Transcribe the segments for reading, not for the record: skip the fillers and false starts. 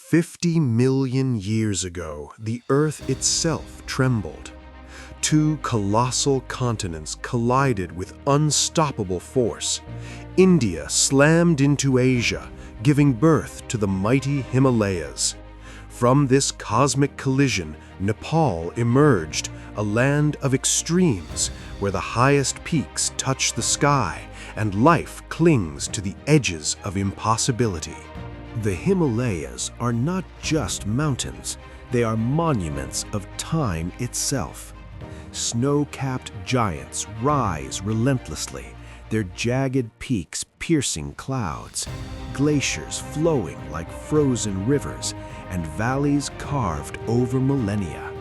50 million years ago, the Earth itself trembled. Two colossal continents collided with unstoppable force. India slammed into Asia, giving birth to the mighty Himalayas. From this cosmic collision, Nepal emerged, a land of extremes, where the highest peaks touch the sky and life clings to the edges of impossibility. The Himalayas are not just mountains, they are monuments of time itself. Snow-capped giants rise relentlessly, their jagged peaks piercing clouds, glaciers flowing like frozen rivers, and valleys carved over millennia.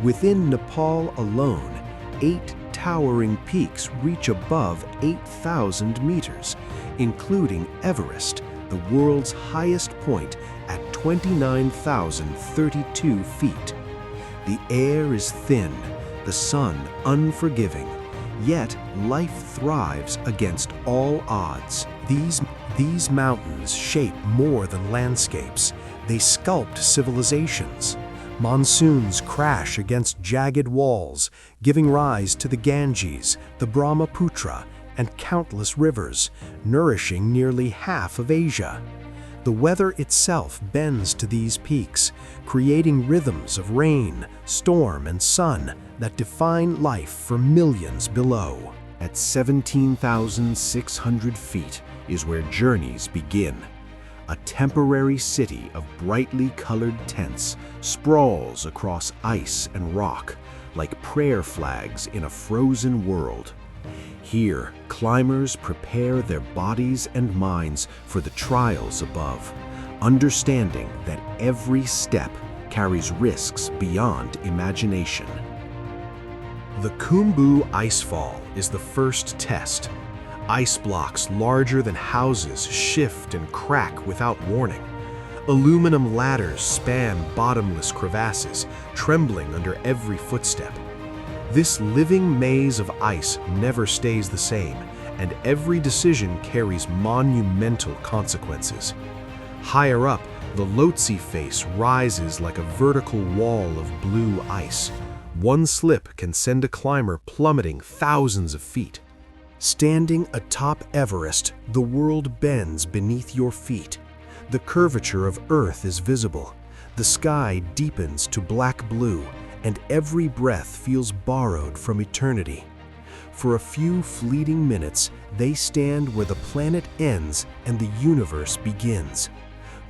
Within Nepal alone, 8 towering peaks reach above 8,000 meters, including Everest, the world's highest point at 29,032 feet. The air is thin, the sun unforgiving, yet life thrives against all odds. These mountains shape more than landscapes. They sculpt civilizations. Monsoons crash against jagged walls, giving rise to the Ganges, the Brahmaputra, and countless rivers, nourishing nearly half of Asia. The weather itself bends to these peaks, creating rhythms of rain, storm, and sun that define life for millions below. At 17,600 feet is where journeys begin. A temporary city of brightly colored tents sprawls across ice and rock, like prayer flags in a frozen world. Here, climbers prepare their bodies and minds for the trials above, understanding that every step carries risks beyond imagination. The Khumbu Icefall is the first test. Ice blocks larger than houses shift and crack without warning. Aluminum ladders span bottomless crevasses, trembling under every footstep. This living maze of ice never stays the same, and every decision carries monumental consequences. Higher up, the Lhotse face rises like a vertical wall of blue ice. One slip can send a climber plummeting thousands of feet. Standing atop Everest, the world bends beneath your feet. The curvature of Earth is visible. The sky deepens to black blue, and every breath feels borrowed from eternity. For a few fleeting minutes, they stand where the planet ends and the universe begins.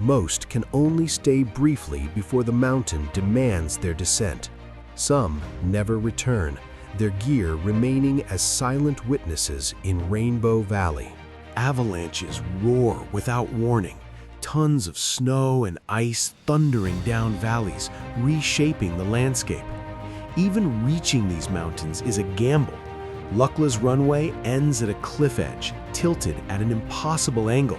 Most can only stay briefly before the mountain demands their descent. Some never return, their gear remaining as silent witnesses in Rainbow Valley. Avalanches roar without warning, tons of snow and ice thundering down valleys, reshaping the landscape. Even reaching these mountains is a gamble. Lukla's runway ends at a cliff edge, tilted at an impossible angle.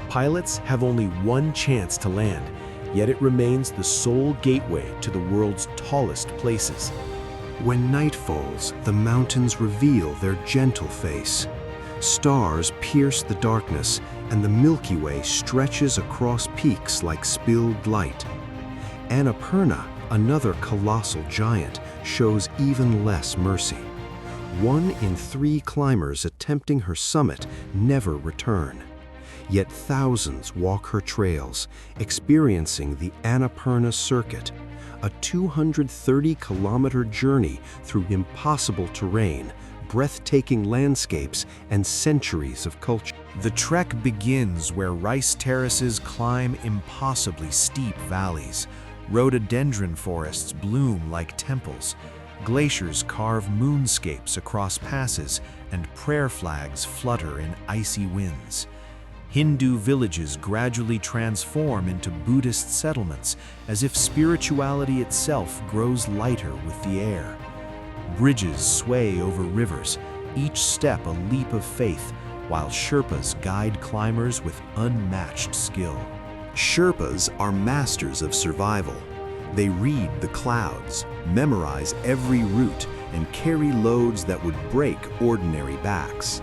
Pilots have only one chance to land, yet it remains the sole gateway to the world's tallest places. When night falls, the mountains reveal their gentle face. Stars pierce the darkness, and the Milky Way stretches across peaks like spilled light. Annapurna, another colossal giant, shows even less mercy. 1 in 3 climbers attempting her summit never return. Yet thousands walk her trails, experiencing the Annapurna Circuit, a 230-kilometer journey through impossible terrain, breathtaking landscapes, and centuries of culture. The trek begins where rice terraces climb impossibly steep valleys. Rhododendron forests bloom like temples. Glaciers carve moonscapes across passes, and prayer flags flutter in icy winds. Hindu villages gradually transform into Buddhist settlements, as if spirituality itself grows lighter with the air. Bridges sway over rivers, each step a leap of faith, while Sherpas guide climbers with unmatched skill. Sherpas are masters of survival. They read the clouds, memorize every route, and carry loads that would break ordinary backs.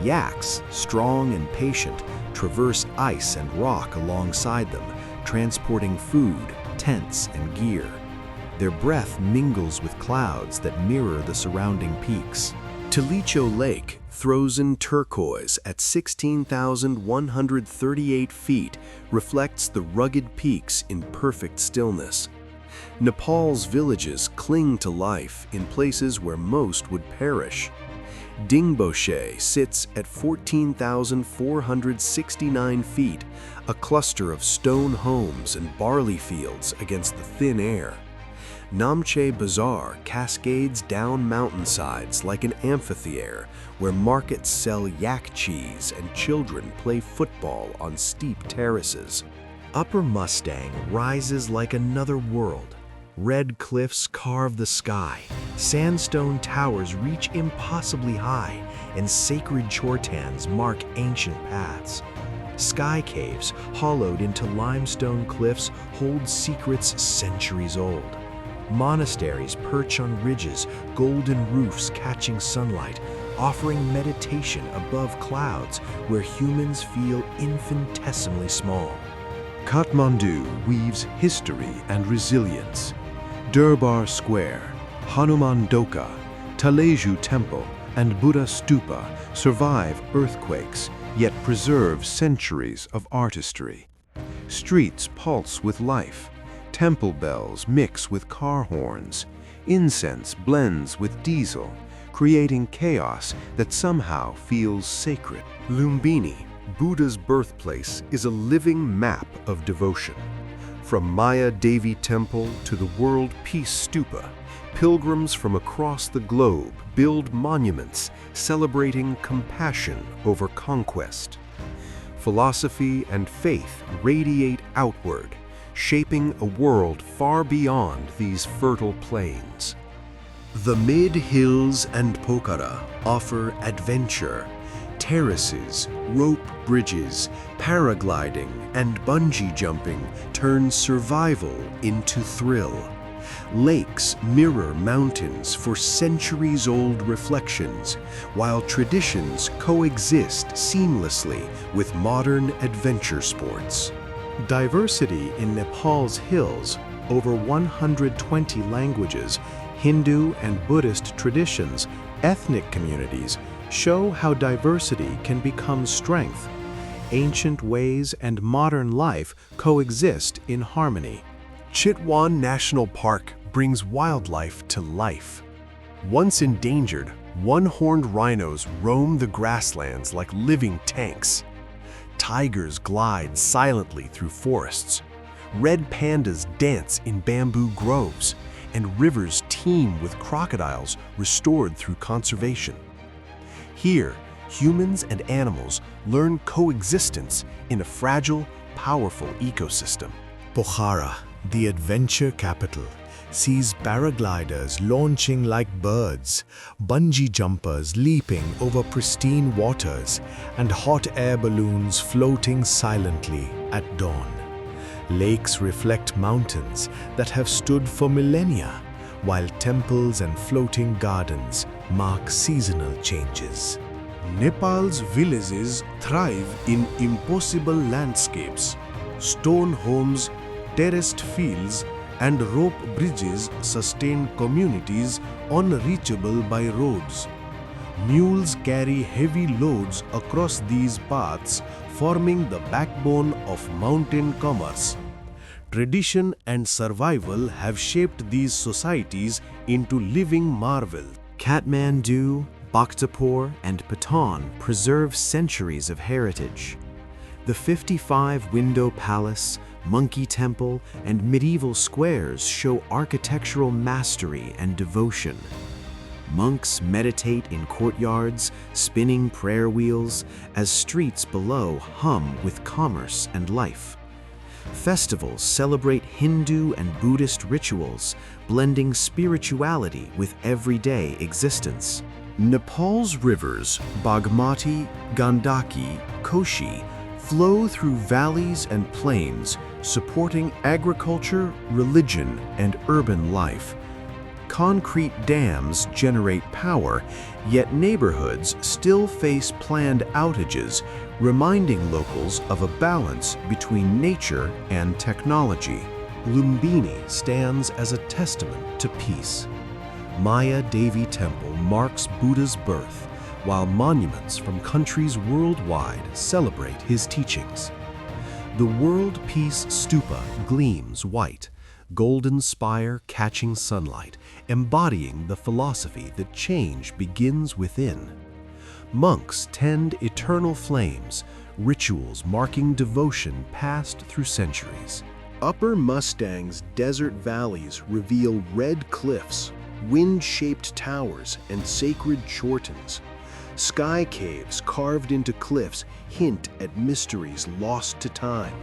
Yaks, strong and patient, traverse ice and rock alongside them, transporting food, tents, and gear. Their breath mingles with clouds that mirror the surrounding peaks. Tilicho Lake, frozen turquoise at 16,138 feet, reflects the rugged peaks in perfect stillness. Nepal's villages cling to life in places where most would perish. Dingboshe sits at 14,469 feet, a cluster of stone homes and barley fields against the thin air. Namche Bazaar cascades down mountainsides like an amphitheater where markets sell yak cheese and children play football on steep terraces. Upper Mustang rises like another world. Red cliffs carve the sky, sandstone towers reach impossibly high, and sacred chortans mark ancient paths. Sky caves, hollowed into limestone cliffs, hold secrets centuries old. Monasteries perch on ridges, golden roofs catching sunlight, offering meditation above clouds where humans feel infinitesimally small. Kathmandu weaves history and resilience. Durbar Square, Hanuman Doka, Taleju Temple, and Buddha Stupa survive earthquakes, yet preserve centuries of artistry. Streets pulse with life. Temple bells mix with car horns. Incense blends with diesel, creating chaos that somehow feels sacred. Lumbini, Buddha's birthplace, is a living map of devotion. From Maya Devi Temple to the World Peace Stupa, pilgrims from across the globe build monuments celebrating compassion over conquest. Philosophy and faith radiate outward, shaping a world far beyond these fertile plains. The mid-hills and Pokhara offer adventure. Terraces, rope bridges, paragliding, and bungee jumping turn survival into thrill. Lakes mirror mountains for centuries-old reflections, while traditions coexist seamlessly with modern adventure sports. Diversity in Nepal's hills, over 120 languages, Hindu and Buddhist traditions, ethnic communities, show how diversity can become strength. Ancient ways and modern life coexist in harmony. Chitwan National Park brings wildlife to life. Once endangered, one-horned rhinos roam the grasslands like living tanks. Tigers glide silently through forests. Red pandas dance in bamboo groves, and rivers teem with crocodiles restored through conservation. Here, humans and animals learn coexistence in a fragile, powerful ecosystem. Pokhara, the adventure capital, sees paragliders launching like birds, bungee jumpers leaping over pristine waters, and hot air balloons floating silently at dawn. Lakes reflect mountains that have stood for millennia, while temples and floating gardens mark seasonal changes. Nepal's villages thrive in impossible landscapes. Stone homes, terraced fields, and rope bridges sustain communities unreachable by roads. Mules carry heavy loads across these paths, forming the backbone of mountain commerce. Tradition and survival have shaped these societies into living marvels. Kathmandu, Bhaktapur, and Patan preserve centuries of heritage. The 55-window palace, monkey temple, and medieval squares show architectural mastery and devotion. Monks meditate in courtyards, spinning prayer wheels, as streets below hum with commerce and life. Festivals celebrate Hindu and Buddhist rituals, blending spirituality with everyday existence. Nepal's rivers, Bagmati, Gandaki, Koshi, flow through valleys and plains, supporting agriculture, religion, and urban life. Concrete dams generate power, yet neighborhoods still face planned outages, reminding locals of a balance between nature and technology. Lumbini stands as a testament to peace. Maya Devi Temple marks Buddha's birth, while monuments from countries worldwide celebrate his teachings. The World Peace Stupa gleams white, golden spire catching sunlight, embodying the philosophy that change begins within. Monks tend eternal flames, rituals marking devotion passed through centuries. Upper Mustang's desert valleys reveal red cliffs, wind-shaped towers, and sacred chortens. Sky caves carved into cliffs hint at mysteries lost to time.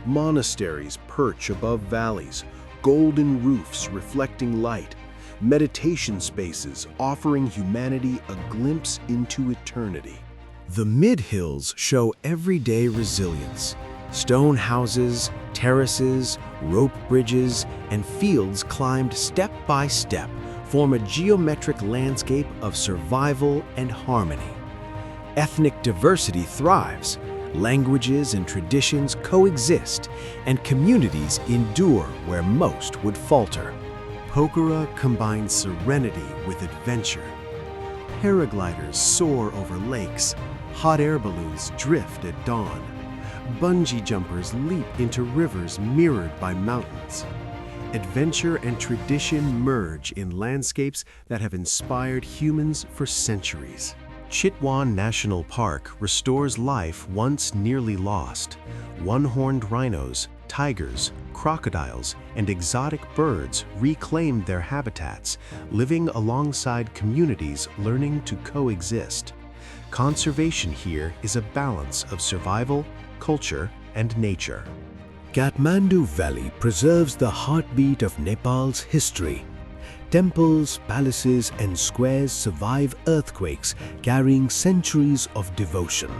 Monasteries perch above valleys, golden roofs reflecting light, meditation spaces offering humanity a glimpse into eternity. The mid-hills show everyday resilience. Stone houses, terraces, rope bridges, and fields climbed step by step form a geometric landscape of survival and harmony. Ethnic diversity thrives, languages and traditions coexist, and communities endure where most would falter. Pokhara combines serenity with adventure. Paragliders soar over lakes, hot air balloons drift at dawn. Bungee jumpers leap into rivers mirrored by mountains. Adventure and tradition merge in landscapes that have inspired humans for centuries. Chitwan National Park restores life once nearly lost. One-horned rhinos, tigers, crocodiles, and exotic birds reclaim their habitats, living alongside communities learning to coexist. Conservation here is a balance of survival, culture, and nature. Kathmandu Valley preserves the heartbeat of Nepal's history. Temples, palaces, and squares survive earthquakes, carrying centuries of devotion.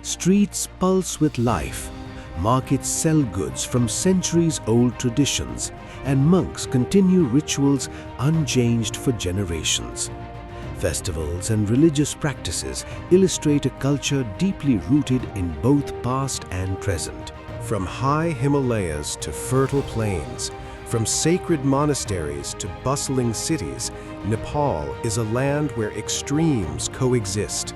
Streets pulse with life. Markets sell goods from centuries-old traditions, and monks continue rituals unchanged for generations. Festivals and religious practices illustrate a culture deeply rooted in both past and present. From high Himalayas to fertile plains, from sacred monasteries to bustling cities, Nepal is a land where extremes coexist.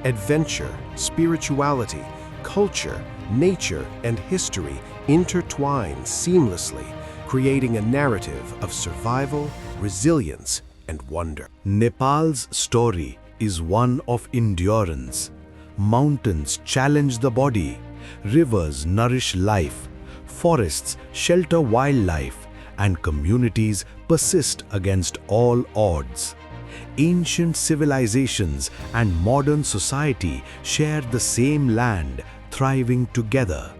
Adventure, spirituality, culture, nature, and history intertwine seamlessly, creating a narrative of survival, resilience, and wonder. Nepal's story is one of endurance. Mountains challenge the body, rivers nourish life, forests shelter wildlife, and communities persist against all odds. Ancient civilizations and modern society share the same land, thriving together.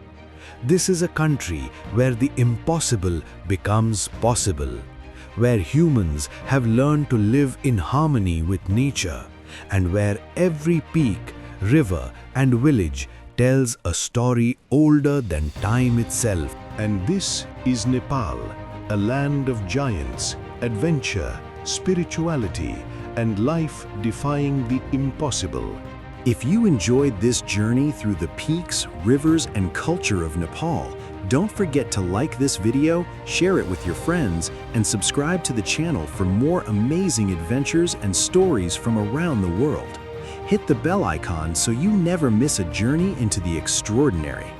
This is a country where the impossible becomes possible, where humans have learned to live in harmony with nature, and where every peak, river, and village tells a story older than time itself. And this is Nepal, a land of giants, adventure, spirituality, and life defying the impossible. If you enjoyed this journey through the peaks, rivers, and culture of Nepal, don't forget to like this video, share it with your friends, and subscribe to the channel for more amazing adventures and stories from around the world. Hit the bell icon so you never miss a journey into the extraordinary.